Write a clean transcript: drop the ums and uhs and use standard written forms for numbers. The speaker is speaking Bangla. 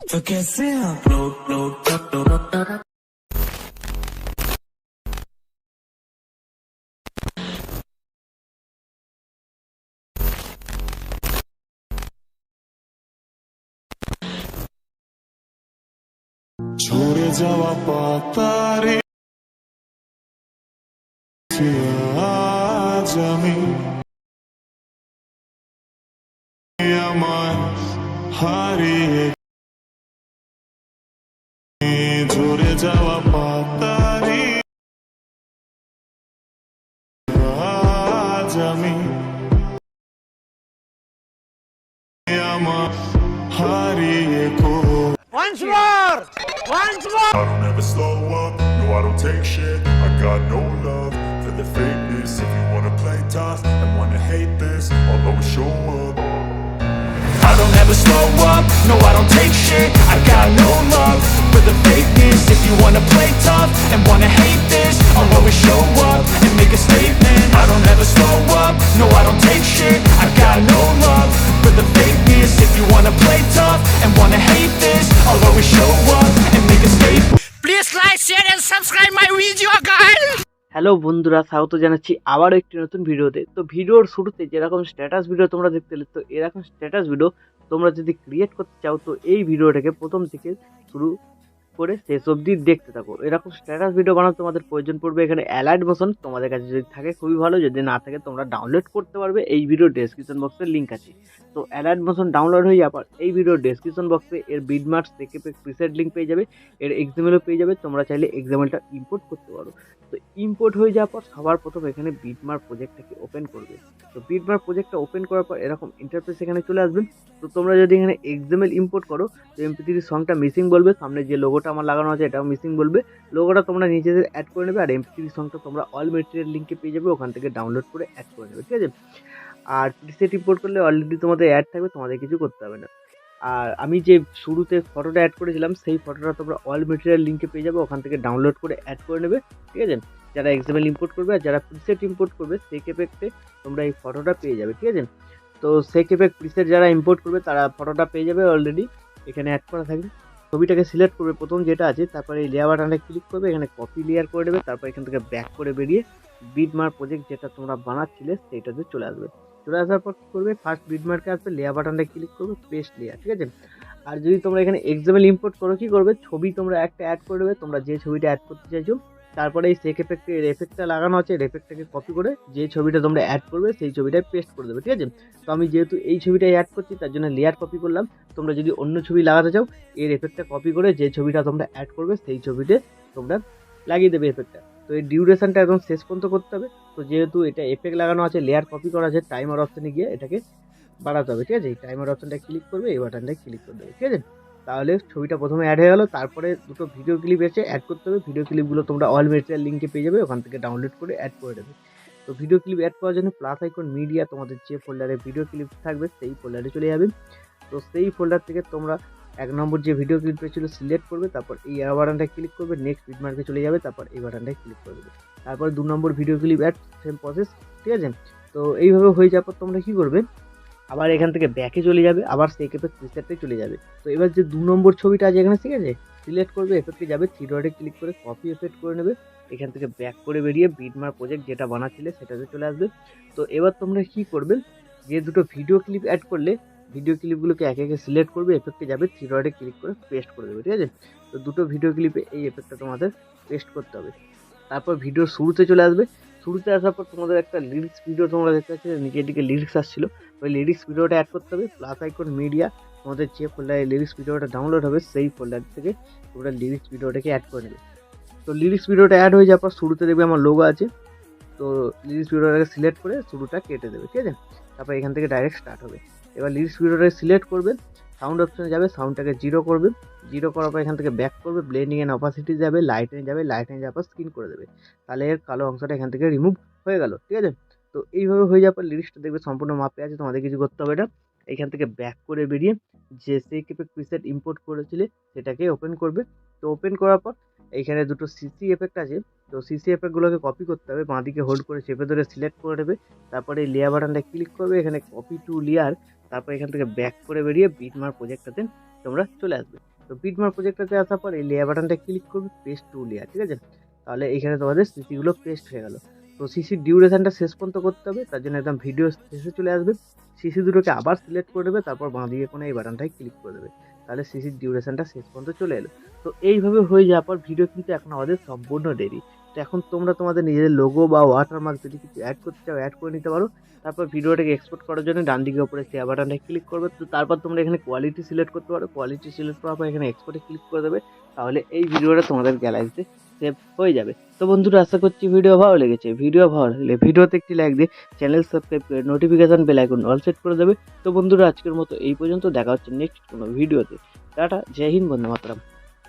तो कैसे आप लोग ঝরে যাওয়া পাতারে আজ আমি আমার হারিয়ে ঝরে যাওয়া পাতারে আজ আমি আমার হারিয়ে Once more! Once more! I don't ever slow up, no I don't take shit. I got no love for the fakeness. If you wanna play tough and wanna hate this, I'll always show up. I don't ever slow up, no I don't take shit. I got no love for the fakeness. If you wanna play tough and wanna hate this, I'll always show up and make a statement. I don't ever slow up, no I don't take shit. I got no love for the fakeness. If you wanna play tough and wanna hate this, I'll always show up and make a statement. Please like, share and subscribe my video, guys! Hello বন্ধুরা, স্বাগত জানাচ্ছি আবারও একটি নতুন ভিডিওতে। তো ভিডিওর শুরুতে যেরকম স্ট্যাটাস ভিডিও তোমরা দেখতে পেলে, তো এরকম স্ট্যাটাস ভিডিও তোমরা যদি ক্রিয়েট করতে চাও তো এই ভিডিওটাকে প্রথম থেকে শুরু করে শেষ অবধি দেখতে থাকো। এরকম স্ট্যাটাস ভিডিও বানাতে তোমাদের প্রয়োজন পড়বে এখানে অ্যালাইড মোশন। তোমাদের কাছে যদি থাকে খুবই ভালো, যদি না থাকে তোমরা ডাউনলোড করতে পারবে। এই ভিডিও ডেসক্রিপশন বক্সের লিঙ্ক আছে। তো অ্যালাইড মোশন ডাউনলোড হয়ে যাওয়ার এই ভিডিও ডেসক্রিপশন বক্সে এর বিটমার্কস থেকে প্রিসেট লিঙ্ক পেয়ে যাবে, এর এক্সাম্পলও পেয়ে যাবে। তোমরা চাইলে এক্সাম্পলটা ইম্পোর্ট করতে পারো। তো ইম্পোর্ট হয়ে যাওয়ার পর সবার প্রথম এখানে বিটমার্ক প্রজেক্টটাকে ওপেন করবে। তো বিটমার্ক প্রজেক্টটা ওপেন করার পর এরকম ইন্টারফেস এখানে চলে আসবে। তো তোমরা যদি এখানে এক্সাম্পল ইম্পোর্ট করো তো MP3 সংটা মিসিং বলবে, সামনে যে লোগোটা আমার লাগানো আছে এটাও মিসিং বলবে। লোগোটা তোমরা নিজেদের অ্যাড করে নেবে, আর MP3 সংটা তোমরা অল মেটেরিয়াল লিঙ্কে পেয়ে যাবে, ওখান থেকে ডাউনলোড করে অ্যাড করে নেবে, ঠিক আছে। আর প্রিসেট ইম্পোর্ট করলে অলরেডি তোমাদের অ্যাড থাকবে, তোমাদের কিছু করতে হবে না। আর আমি যে শুরুতে ফটোটা অ্যাড করেছিলাম সেই ফটোটা তোমরা অল মেটেরিয়াল লিঙ্কে পেয়ে যাবে, ওখান থেকে ডাউনলোড করে অ্যাড করে নেবে, ঠিক আছে। যারা এক্সাম্পল ইম্পোর্ট করবে আর যারা প্রিসেট ইম্পোর্ট করবে সেই এফেক্টে তোমরা এই ফটোটা পেয়ে যাবে, ঠিক আছে। তো সেই এফেক্ট প্রিসেট যারা ইম্পোর্ট করবে তারা ফটোটা পেয়ে যাবে, অলরেডি এখানে অ্যাড করা থাকবে। ছবিটাকে সিলেক্ট করবে প্রথম যেটা আছে, তারপরে এই লেয়ার বাটনে ক্লিক করবে, এখানে কপি লেয়ার করে দেবে, তারপর এখান থেকে ব্যাক করে বেরিয়ে বিটমার্ক প্রজেক্ট যেটা তোমরা বানাচ্ছিলে সেইটাতে চলে আসবে। চলে আসার পর কী করবে, ফার্স্ট বিটমার্কে আসবে, লেয়ার বাটনটা ক্লিক করবে, পেস্ট লেয়ার, ঠিক আছে। আর যদি তোমরা এখানে এক্সাম্পল ইম্পোর্ট করো কী করবে, ছবি তোমরা একটা অ্যাড করে দেবে, তোমরা যে ছবিটা অ্যাড করতে চাইছো, তারপরে এই সেক এফেক্টের এফেক্টটা লাগানো আছে, এর এফেক্টটাকে কপি করে যে ছবিটা তোমরা অ্যাড করবে সেই ছবিটায় পেস্ট করে দেবে, ঠিক আছে। তো আমি যেহেতু এই ছবিটাই অ্যাড করছি তার জন্য লেয়ার কপি করলাম। তোমরা যদি অন্য ছবি লাগাতে চাও এর এফেক্টটা কপি করে যে ছবিটা তোমরা অ্যাড করবে সেই ছবিতে তোমরা লাগিয়ে দেবে এফেক্টটা। তো এই ডিউরেশনটা একদম শেষ পর্যন্ত করতে হবে। তো যেহেতু এটা এফেক্ট লাগানো আছে, লেয়ার কপি করা আছে, টাইমার অপশানে গিয়ে এটাকে বাড়াতে হবে, ঠিক আছে। এই টাইমার অপশানটা ক্লিক করবে, এই বাটনটায় ক্লিক করে দেবে, ঠিক আছে। তাহলে ছবিটা প্রথমে অ্যাড হয়ে গেল। তারপরে দুটো ভিডিও ক্লিপ এসে অ্যাড করতে হবে, ভিডিও ক্লিপগুলো তোমরা অল মেটেরিয়াল লিঙ্কে পেয়ে যাবে, ওখান থেকে ডাউনলোড করে অ্যাড করে দেবে। তো ভিডিও ক্লিপ অ্যাড করার জন্য প্লাস আইকন মিডিয়া, তোমাদের যে ফোল্ডারে ভিডিও ক্লিপ থাকবে সেই ফোল্ডারে চলে যাবে। তো সেই ফোল্ডার থেকে তোমরা 1 নম্বর যে ভিডিও ক্লিপটা ছিল সিলেক্ট করবে, তারপর এই অ্যারো বাটনটা ক্লিক করবে, নেক্সট বিটমার্কে চলে যাবে, তারপর এই বাটনটায় ক্লিক করে দেবে। তারপর 2 নম্বর video clip add, same process, ঠিক আছে। তো এইভাবে হয়ে যাওয়ার পর তোমরা কী করবে, আবার এখান থেকে ব্যাকে চলে যাবে, আবার সেই এফেক্ট প্রিসেটে চলে যাবে। তো এবার যে 2 নম্বর ছবিটা আছে এখানে, ঠিক আছে, সিলেক্ট করবে, এফেক্টে যাবে, থ্রি ডটে ক্লিক করে কপি এফেক্ট করে নেবে, এখান থেকে ব্যাক করে বেরিয়ে বিটমার্ক প্রজেক্ট যেটা বানাচ্ছিলে সেটাতে চলে আসবে। তো এবার তোমরা কী করবে, যে দুটো ভিডিও ক্লিপ অ্যাড করলে ভিডিও ক্লিপগুলোকে একে একে সিলেক্ট করবে, এফেক্টে যাবে, থ্রি ডটে ক্লিক করে পেস্ট করে দেবে, ঠিক আছে। তো দুটো ভিডিও ক্লিপে এই এফেক্টটা তোমাদের পেস্ট করতে হবে। তারপর ভিডিওর শুরুতে চলে আসবে, শুরুতে আসার পর তোমাদের একটা লিরিক্স ভিডিও তোমরা দেখতে পাচ্ছ, নিচের দিকে লিরিক্স আসছিলো, ওই লিরিক্স ভিডিওটা অ্যাড করতে হবে। প্লাস আইকন মিডিয়া, তোমাদের যে ফোল্ডারে লিরিক্স ভিডিওটা ডাউনলোড হবে সেই ফোল্ডার থেকে তোমরা লিরিক্স ভিডিওটাকে অ্যাড করে নেবে। তো লিরিক্স ভিডিওটা অ্যাড হয়ে যাওয়ার পর শুরুতে দেখবে আমার লোগো আছে, তো লিরিক্স ভিডিওটাকে সিলেক্ট করে শুরুটা কেটে দেবে, ঠিক আছে। তারপর এখান থেকে ডাইরেক্ট স্টার্ট হবে। এবার লিরিক্স ভিডিওটাকে সিলেক্ট করবে, সাউন্ড অপশনে যাবে, সাউন্ডটাকে 0 করবে, 0 করার পর এখান থেকে ব্যাক করবে, ব্লেন্ডিং অ্যান্ড অপাসিটি যাবে, লাইটেনে যাবে, লাইটেনে যাওয়ার পর স্ক্রিন করে দেবে, তাহলে এর কালো অংশটা এখান থেকে রিমুভ হয়ে গেল, ঠিক আছে। তো এইভাবে হয়ে যাওয়ার পর লিরিক্সটা দেখবে সম্পূর্ণ মাপে আছে, তোমাদের কিছু করতে হবে না। এখান থেকে ব্যাক করে বেরিয়ে যে সেই প্রিসেট ইম্পোর্ট করেছিলে সেটাকে ওপেন করবে। তো ওপেন করার পর এইখানে দুটো সিসি এফেক্ট আছে, তো সিসি এফেক্টগুলোকে কপি করতে হবে, বাঁদিকে হোল্ড করে চেপে ধরে সিলেক্ট করে নেবে, তারপরে এই লেয়ার বাটনটা ক্লিক করবে, এখানে কপি টু লেয়ার, তারপর এখান থেকে ব্যাক করে বেরিয়ে বিটমার্ক প্রজেক্টটাতে তোমরা চলে আসবে। তো বিটমার্ক প্রজেক্টটাতে আসার পর এই লেয়ার বাটনটা ক্লিক করবে, পেস্ট টু লেয়ার, ঠিক আছে। তাহলে এখানে তোমাদের সিসিগুলো পেস্ট হয়ে গেল। তো সিসির ডিউরেশনটা শেষ পর্যন্ত করতে হবে, তার জন্য একদম ভিডিও শেষে চলে আসবে, সিসি দুটোকে আবার সিলেক্ট করে দেবে, তারপর বাঁ দিকে কোনো এই বাটনটায় ক্লিক করে দেবে, তাহলে সিসির ডিউরেশনটা শেষ পর্যন্ত চলে এলো। তো এইভাবে হয়ে যাওয়ার পর ভিডিও কিন্তু এখন আমাদের সম্পূর্ণ রেডি। তো এখন তোমরা তোমাদের নিজেদের লোগো বা ওয়াটারমার্ক যদি কিছু অ্যাড করতে চাও অ্যাড করে নিতে পারো। তারপর ভিডিওটাকে এক্সপোর্ট করার জন্য ডান দিকে উপরে শেয়ার বাটনটায় ক্লিক করবে। তো তারপর তোমরা এখানে কোয়ালিটি সিলেক্ট করতে পারো, কোয়ালিটি সিলেক্ট করার পর এখানে এক্সপোর্টে ক্লিক করে দেবে, তাহলে এই ভিডিওটা তোমাদের গ্যালারিতে সেভ হয়ে যাবে। তো বন্ধুরা, আশা করছি ভিডিও ভালো লেগেছে। ভিডিও ভালো লাগলে ভিডিওতে একটি লাইক দিয়ে চ্যানেল সাবস্ক্রাইব করে notification bell icon all set করে দেবে। তো বন্ধুরা, আজকের মতো এই পর্যন্ত, দেখা হচ্ছে নেক্সট কোনো ভিডিওতে। টাটা, জয় হিন্দ, বন্দে মাতরম।